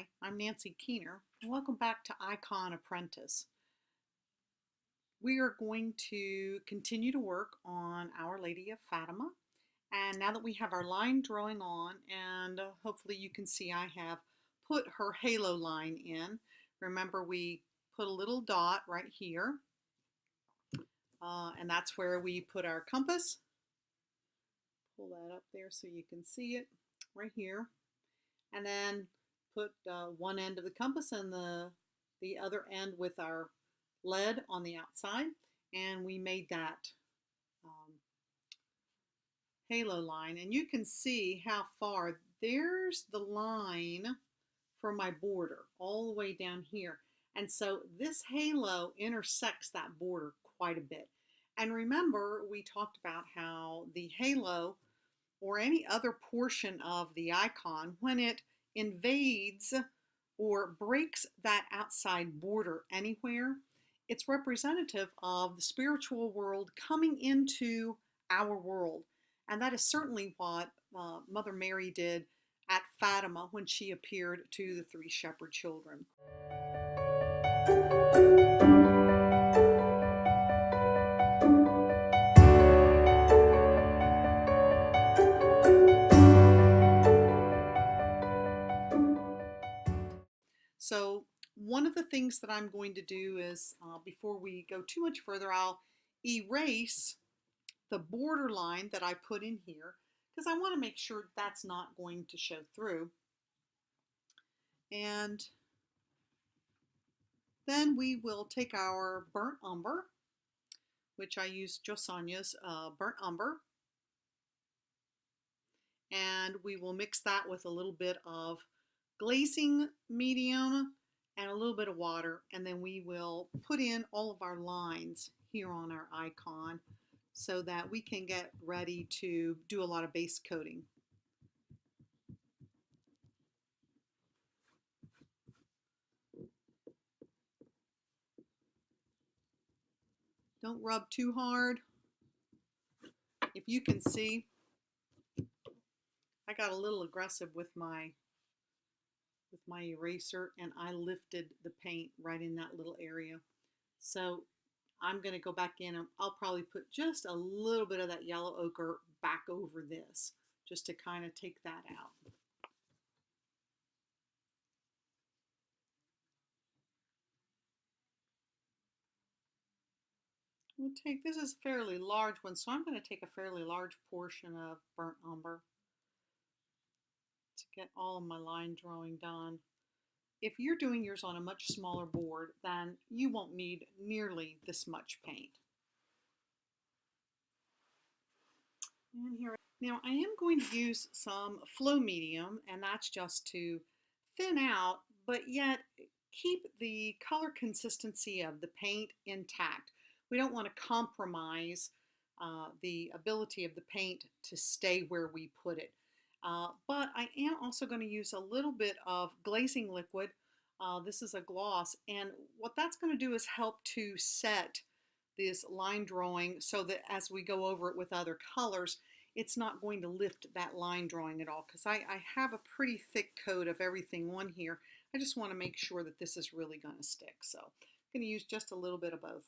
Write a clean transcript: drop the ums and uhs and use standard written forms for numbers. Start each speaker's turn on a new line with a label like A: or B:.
A: Hi, I'm Nancy Keener, and welcome back to Icon Apprentice. We are going to continue to work on Our Lady of Fatima, and now that we have our line drawing on, and hopefully you can see I have put her halo line in. Remember, we put a little dot right here, and that's where we put our compass. Pull that up there so you can see it right here, and then put one end of the compass and the other end with our lead on the outside, and we made that halo line. And you can see how far there's the line for my border all the way down here, and so this halo intersects that border quite a bit. And remember, we talked about how the halo or any other portion of the icon, when it invades or breaks that outside border anywhere, it's representative of the spiritual world coming into our world. And that is certainly what Mother Mary did at Fatima when she appeared to the three shepherd children. So one of the things that I'm going to do is, before we go too much further, I'll erase the border line that I put in here, because I want to make sure that's not going to show through. And then we will take our burnt umber, which I use Sonja's burnt umber, and we will mix that with a little bit of glazing medium and a little bit of water, and then we will put in all of our lines here on our icon so that we can get ready to do a lot of base coating. Don't rub too hard. If you can see, I got a little aggressive with my eraser, and I lifted the paint right in that little area. So I'm going to go back in, and I'll probably put just a little bit of that yellow ochre back over this, just to kind of take that out. We'll take, this is a fairly large one, so I'm going to take a fairly large portion of burnt umber to get all of my line drawing done. If you're doing yours on a much smaller board, then you won't need nearly this much paint. And here, now I am going to use some flow medium, and that's just to thin out, but yet keep the color consistency of the paint intact. We don't want to compromise the ability of the paint to stay where we put it. But I am also going to use a little bit of glazing liquid. This is a gloss, and what that's going to do is help to set this line drawing so that as we go over it with other colors, it's not going to lift that line drawing at all, because I have a pretty thick coat of everything on here. I just want to make sure that this is really going to stick. So I'm going to use just a little bit of both.